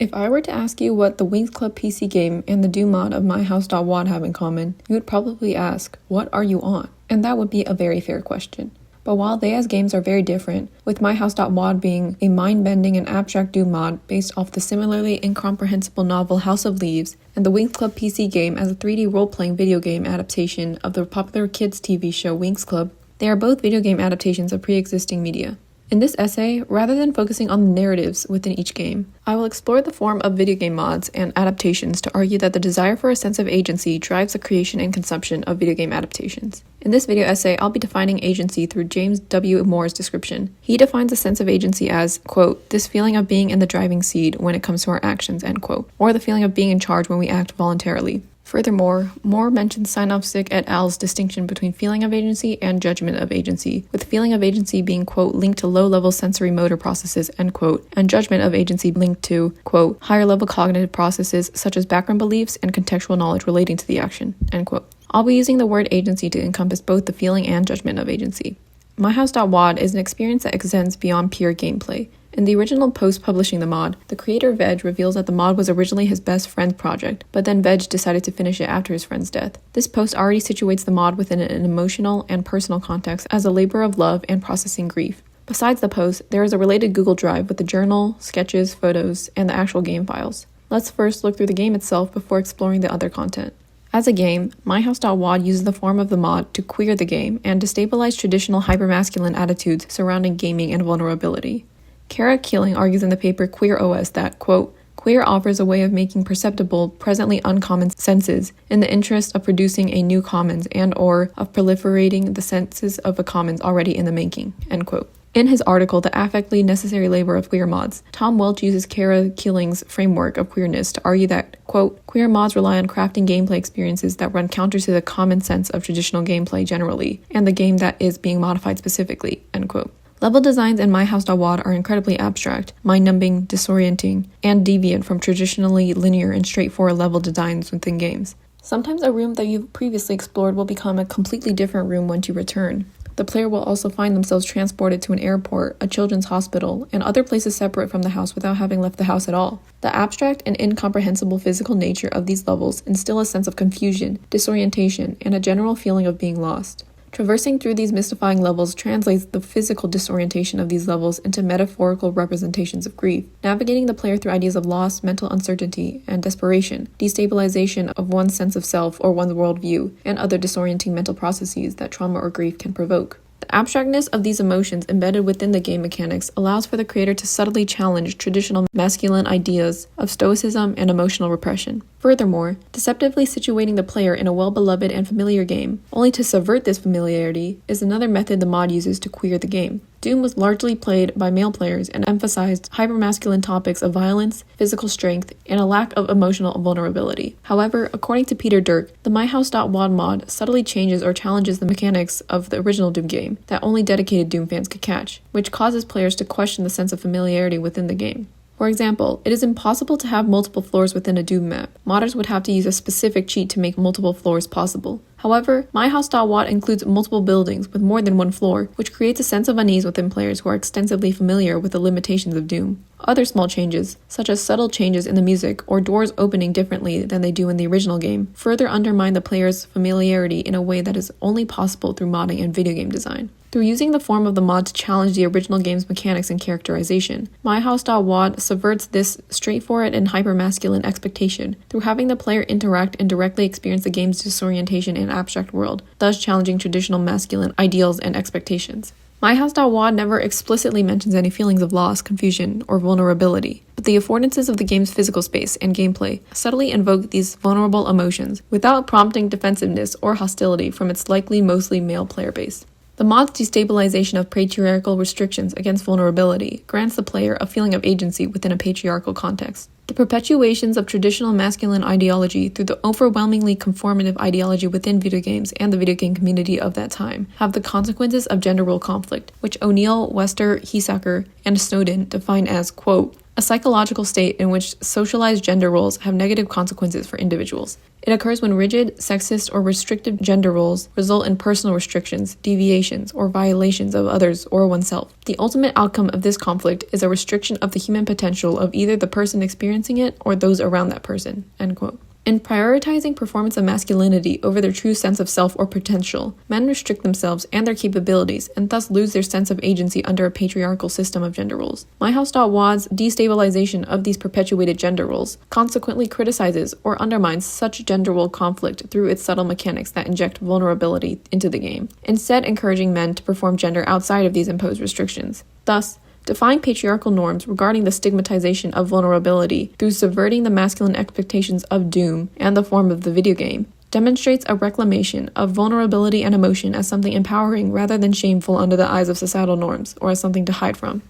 If I were to ask you what the Winx Club PC game and the Doom mod of MyHouse.wad have in common, you would probably ask, what are you on? And that would be a very fair question. But while they as games are very different, with MyHouse.wad being a mind-bending and abstract Doom mod based off the similarly incomprehensible novel House of Leaves, and the Winx Club PC game as a 3D role-playing video game adaptation of the popular kids TV show Winx Club, they are both video game adaptations of pre-existing media. In this essay, rather than focusing on the narratives within each game, I will explore the form of video game mods and adaptations to argue that the desire for a sense of agency drives the creation and consumption of video game adaptations. In this video essay, I'll be defining agency through James W. Moore's description. He defines a sense of agency as, quote, this feeling of being in the driving seat when it comes to our actions, end quote, or the feeling of being in charge when we act voluntarily. Furthermore, Moore mentions Sinopsik et al.'s distinction between feeling of agency and judgment of agency, with feeling of agency being, quote, linked to low-level sensory motor processes, end quote, and judgment of agency linked to, quote, higher-level cognitive processes such as background beliefs and contextual knowledge relating to the action, end quote. I'll be using the word agency to encompass both the feeling and judgment of agency. MyHouse.wad is an experience that extends beyond pure gameplay. In the original post publishing the mod, the creator Veg reveals that the mod was originally his best friend's project, but then Veg decided to finish it after his friend's death. This post already situates the mod within an emotional and personal context as a labor of love and processing grief. Besides the post, there is a related Google Drive with the journal, sketches, photos, and the actual game files. Let's first look through the game itself before exploring the other content. As a game, MyHouse.wad uses the form of the mod to queer the game and destabilize traditional hypermasculine attitudes surrounding gaming and vulnerability. Kara Keeling argues in the paper Queer OS that, quote, queer offers a way of making perceptible, presently uncommon senses in the interest of producing a new commons and or of proliferating the senses of a commons already in the making, end quote. In his article, The Affectly Necessary Labor of Queer Mods, Tom Welch uses Kara Keeling's framework of queerness to argue that, quote, queer mods rely on crafting gameplay experiences that run counter to the common sense of traditional gameplay generally, and the game that is being modified specifically, end quote. Level designs in MyHouse.wad are incredibly abstract, mind-numbing, disorienting, and deviant from traditionally linear and straightforward level designs within games. Sometimes a room that you've previously explored will become a completely different room once you return. The player will also find themselves transported to an airport, a children's hospital, and other places separate from the house without having left the house at all. The abstract and incomprehensible physical nature of these levels instill a sense of confusion, disorientation, and a general feeling of being lost. Traversing through these mystifying levels translates the physical disorientation of these levels into metaphorical representations of grief, navigating the player through ideas of loss, mental uncertainty, and desperation, destabilization of one's sense of self or one's worldview, and other disorienting mental processes that trauma or grief can provoke. The abstractness of these emotions embedded within the game mechanics allows for the creator to subtly challenge traditional masculine ideas of stoicism and emotional repression. Furthermore, deceptively situating the player in a well-beloved and familiar game, only to subvert this familiarity, is another method the mod uses to queer the game. Doom was largely played by male players and emphasized hypermasculine topics of violence, physical strength, and a lack of emotional vulnerability. However, according to Peter Derk, the MyHouse.wad mod subtly changes or challenges the mechanics of the original Doom game that only dedicated Doom fans could catch, which causes players to question the sense of familiarity within the game. For example, it is impossible to have multiple floors within a Doom map. Modders would have to use a specific cheat to make multiple floors possible. However, MyHouse.wad includes multiple buildings with more than one floor, which creates a sense of unease within players who are extensively familiar with the limitations of Doom. Other small changes, such as subtle changes in the music or doors opening differently than they do in the original game, further undermine the player's familiarity in a way that is only possible through modding and video game design. Through using the form of the mod to challenge the original game's mechanics and characterization, MyHouse.wad subverts this straightforward and hypermasculine expectation through having the player interact and directly experience the game's disorientation and abstract world, thus challenging traditional masculine ideals and expectations. MyHouse.wad never explicitly mentions any feelings of loss, confusion, or vulnerability, but the affordances of the game's physical space and gameplay subtly invoke these vulnerable emotions without prompting defensiveness or hostility from its likely mostly male player base. The mod's destabilization of patriarchal restrictions against vulnerability grants the player a feeling of agency within a patriarchal context. The perpetuations of traditional masculine ideology through the overwhelmingly conformative ideology within video games and the video game community of that time have the consequences of gender role conflict, which O'Neill, Wester, Heisacker, and Snowden define as, quote, a a psychological state in which socialized gender roles have negative consequences for individuals. It occurs when rigid, sexist, or restrictive gender roles result in personal restrictions, deviations, or violations of others or oneself. The ultimate outcome of this conflict is a restriction of the human potential of either the person experiencing it or those around that person." End quote. In prioritizing performance of masculinity over their true sense of self or potential, men restrict themselves and their capabilities and thus lose their sense of agency under a patriarchal system of gender roles. MyHouse.wad's destabilization of these perpetuated gender roles consequently criticizes or undermines such gender role conflict through its subtle mechanics that inject vulnerability into the game, instead encouraging men to perform gender outside of these imposed restrictions. Thus, defying patriarchal norms regarding the stigmatization of vulnerability through subverting the masculine expectations of doom and the form of the video game demonstrates a reclamation of vulnerability and emotion as something empowering rather than shameful under the eyes of societal norms or as something to hide from.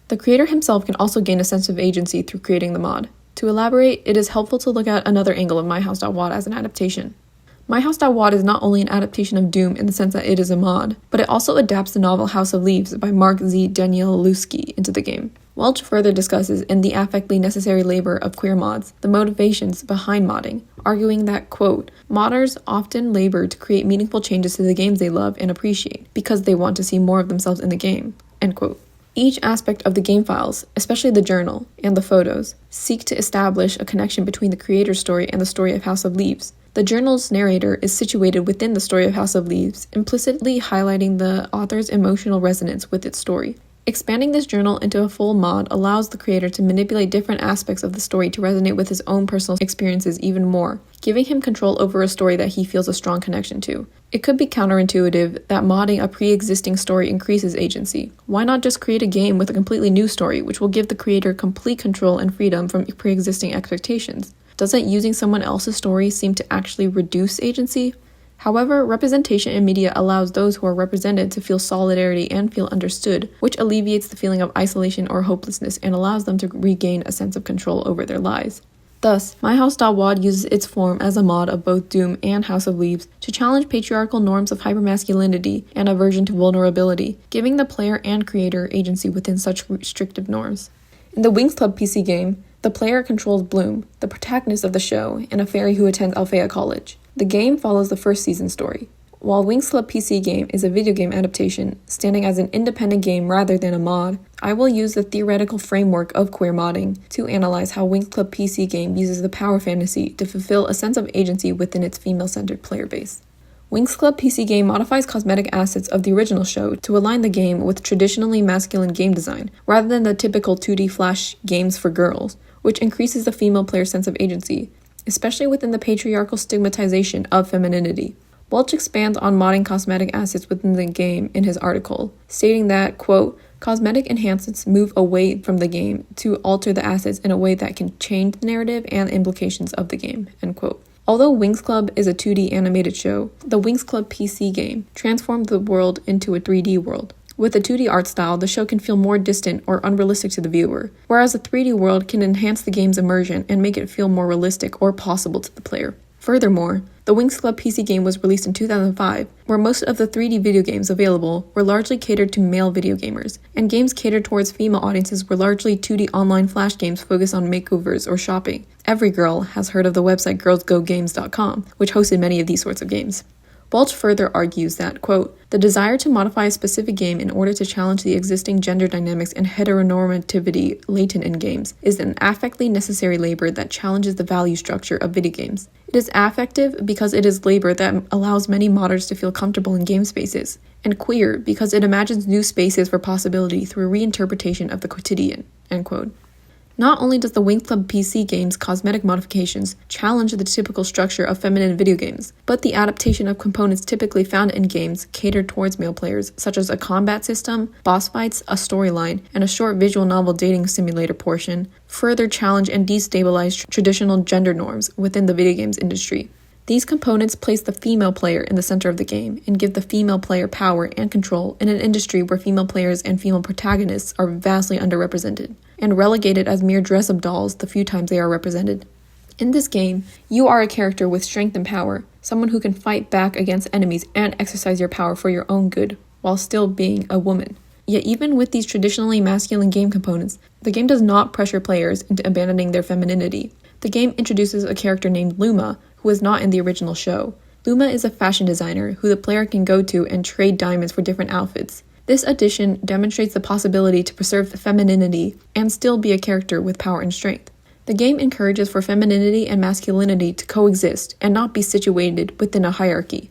The creator himself can also gain a sense of agency through creating the mod. To elaborate, it is helpful to look at another angle of MyHouse.wad as an adaptation. MyHouse.wad is not only an adaptation of Doom in the sense that it is a mod, but it also adapts the novel House of Leaves by Mark Z. Danielewski into the game. Welch further discusses in The Affectly Necessary Labor of Queer Mods the motivations behind modding, arguing that, quote, "Modders often labor to create meaningful changes to the games they love and appreciate because they want to see more of themselves in the game," end quote. Each aspect of the game files, especially the journal and the photos, seek to establish a connection between the creator's story and the story of House of Leaves. The journal's narrator is situated within the story of House of Leaves, implicitly highlighting the author's emotional resonance with its story. Expanding this journal into a full mod allows the creator to manipulate different aspects of the story to resonate with his own personal experiences even more, giving him control over a story that he feels a strong connection to. It could be counterintuitive that modding a pre-existing story increases agency. Why not just create a game with a completely new story, which will give the creator complete control and freedom from pre-existing expectations? Doesn't using someone else's story seem to actually reduce agency? However, representation in media allows those who are represented to feel solidarity and feel understood, which alleviates the feeling of isolation or hopelessness and allows them to regain a sense of control over their lives. Thus, MyHouse.wad uses its form as a mod of both Doom and House of Leaves to challenge patriarchal norms of hypermasculinity and aversion to vulnerability, giving the player and creator agency within such restrictive norms. In the Winx Club PC game, the player controls Bloom, the protagonist of the show, and a fairy who attends Alfea College. The game follows the first season story. While Winx Club PC game is a video game adaptation, standing as an independent game rather than a mod, I will use the theoretical framework of queer modding to analyze how Winx Club PC game uses the power fantasy to fulfill a sense of agency within its female-centered player base. Winx Club PC game modifies cosmetic assets of the original show to align the game with traditionally masculine game design, rather than the typical 2D flash games for girls, which increases the female player's sense of agency, especially within the patriarchal stigmatization of femininity. Welch expands on modding cosmetic assets within the game in his article, stating that, quote, "Cosmetic enhancements move away from the game to alter the assets in a way that can change the narrative and implications of the game," end quote. Although Winx Club is a 2D animated show, the Winx Club PC game transformed the world into a 3D world. With a 2D art style, the show can feel more distant or unrealistic to the viewer, whereas a 3D world can enhance the game's immersion and make it feel more realistic or possible to the player. Furthermore, the Winx Club PC game was released in 2005, where most of the 3D video games available were largely catered to male video gamers, and games catered towards female audiences were largely 2D online flash games focused on makeovers or shopping. Every girl has heard of the website girlsgogames.com, which hosted many of these sorts of games. Welch further argues that, quote, "The desire to modify a specific game in order to challenge the existing gender dynamics and heteronormativity latent in games is an affectly necessary labor that challenges the value structure of video games. It is affective because it is labor that allows many modders to feel comfortable in game spaces, and queer because it imagines new spaces for possibility through reinterpretation of the quotidian," end quote. Not only does the Winx Club PC game's cosmetic modifications challenge the typical structure of feminine video games, but the adaptation of components typically found in games catered towards male players, such as a combat system, boss fights, a storyline, and a short visual novel dating simulator portion, further challenge and destabilize traditional gender norms within the video games industry. These components place the female player in the center of the game and give the female player power and control in an industry where female players and female protagonists are vastly underrepresented, and relegated as mere dress-up dolls the few times they are represented. In this game, you are a character with strength and power, someone who can fight back against enemies and exercise your power for your own good, while still being a woman. Yet even with these traditionally masculine game components, the game does not pressure players into abandoning their femininity. The game introduces a character named Luma, who was not in the original show. Luma is a fashion designer who the player can go to and trade diamonds for different outfits. This addition demonstrates the possibility to preserve femininity and still be a character with power and strength. The game encourages for femininity and masculinity to coexist and not be situated within a hierarchy.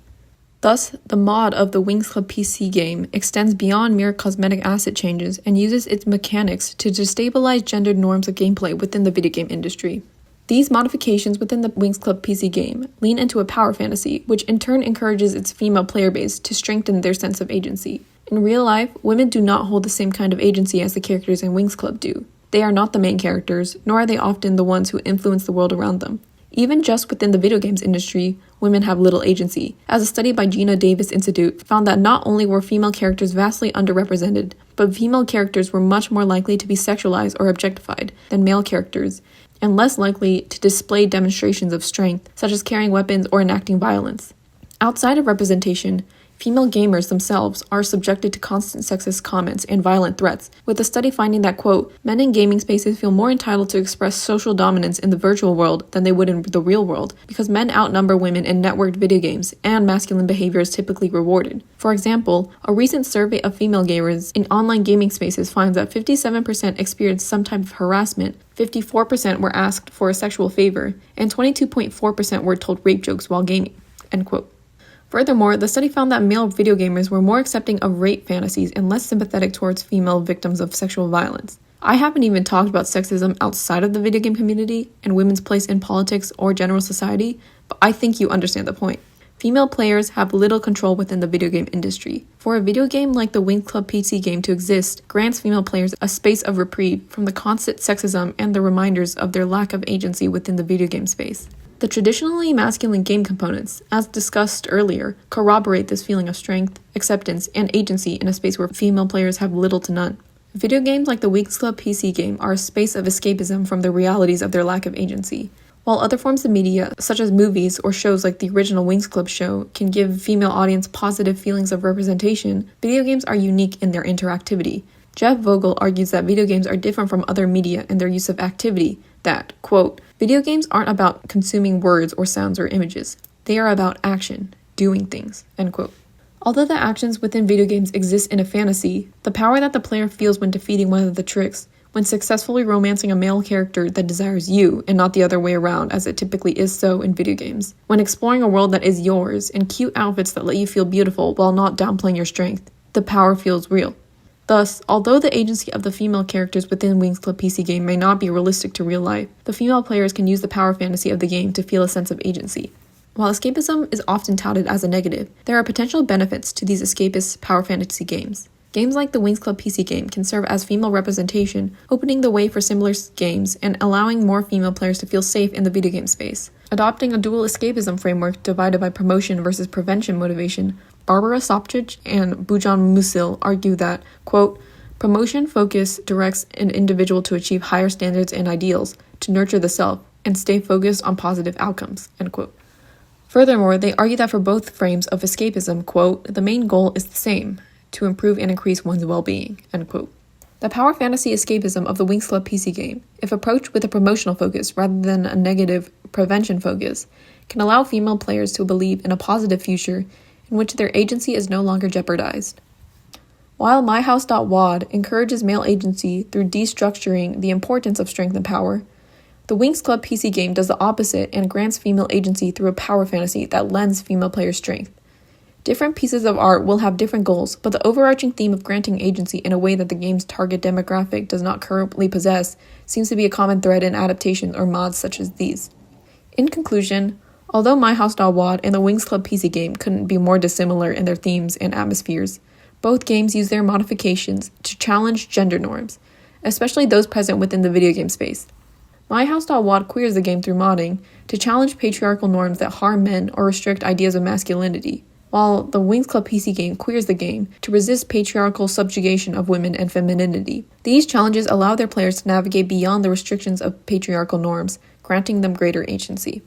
Thus, the mod of the Winx Club PC game extends beyond mere cosmetic asset changes and uses its mechanics to destabilize gendered norms of gameplay within the video game industry. These modifications within the Winx Club PC game lean into a power fantasy, which in turn encourages its female player base to strengthen their sense of agency. In real life, women do not hold the same kind of agency as the characters in Winx Club do. They are not the main characters, nor are they often the ones who influence the world around them. Even just within the video games industry, women have little agency, as a study by Geena Davis Institute found that not only were female characters vastly underrepresented, but female characters were much more likely to be sexualized or objectified than male characters, and less likely to display demonstrations of strength, such as carrying weapons or enacting violence. Outside of representation, female gamers themselves are subjected to constant sexist comments and violent threats, with the study finding that, quote, men in gaming spaces feel more entitled to express social dominance in the virtual world than they would in the real world, because men outnumber women in networked video games, and masculine behavior is typically rewarded. For example, a recent survey of female gamers in online gaming spaces finds that 57% experienced some type of harassment, 54% were asked for a sexual favor, and 22.4% were told rape jokes while gaming, end quote. Furthermore, the study found that male video gamers were more accepting of rape fantasies and less sympathetic towards female victims of sexual violence. I haven't even talked about sexism outside of the video game community and women's place in politics or general society, but I think you understand the point. Female players have little control within the video game industry. For a video game like the Winx Club PC game to exist grants female players a space of reprieve from the constant sexism and the reminders of their lack of agency within the video game space. The traditionally masculine game components, as discussed earlier, corroborate this feeling of strength, acceptance, and agency in a space where female players have little to none. Video games like the Winx Club PC game are a space of escapism from the realities of their lack of agency. While other forms of media, such as movies or shows like the original Winx Club show, can give female audience positive feelings of representation, video games are unique in their interactivity. Jeff Vogel argues that video games are different from other media in their use of activity, that, quote, video games aren't about consuming words or sounds or images. They are about action, doing things, end quote. Although the actions within video games exist in a fantasy, the power that the player feels when defeating one of the tricks, when successfully romancing a male character that desires you and not the other way around as it typically is so in video games, when exploring a world that is yours and cute outfits that let you feel beautiful while not downplaying your strength, the power feels real. Thus, although the agency of the female characters within Winx Club PC game may not be realistic to real life, the female players can use the power fantasy of the game to feel a sense of agency. While escapism is often touted as a negative, there are potential benefits to these escapist power fantasy games. Games like the Winx Club PC game can serve as female representation, opening the way for similar games and allowing more female players to feel safe in the video game space. Adopting a dual escapism framework divided by promotion versus prevention motivation, Barbara Sopcich and Bojan Musil argue that, quote, promotion focus directs an individual to achieve higher standards and ideals, to nurture the self, and stay focused on positive outcomes, end quote. Furthermore, they argue that for both frames of escapism, quote, the main goal is the same, to improve and increase one's well-being, end quote. The power fantasy escapism of the Winx Club PC game, if approached with a promotional focus rather than a negative prevention focus, can allow female players to believe in a positive future in which their agency is no longer jeopardized. While MyHouse.wad encourages male agency through destructuring the importance of strength and power, the Winx Club PC game does the opposite and grants female agency through a power fantasy that lends female players strength. Different pieces of art will have different goals, but the overarching theme of granting agency in a way that the game's target demographic does not currently possess seems to be a common thread in adaptations or mods such as these. In conclusion, although MyHouse.wad and the Winx Club PC game couldn't be more dissimilar in their themes and atmospheres, both games use their modifications to challenge gender norms, especially those present within the video game space. MyHouse.wad queers the game through modding to challenge patriarchal norms that harm men or restrict ideas of masculinity, while the Winx Club PC game queers the game to resist patriarchal subjugation of women and femininity. These challenges allow their players to navigate beyond the restrictions of patriarchal norms, granting them greater agency.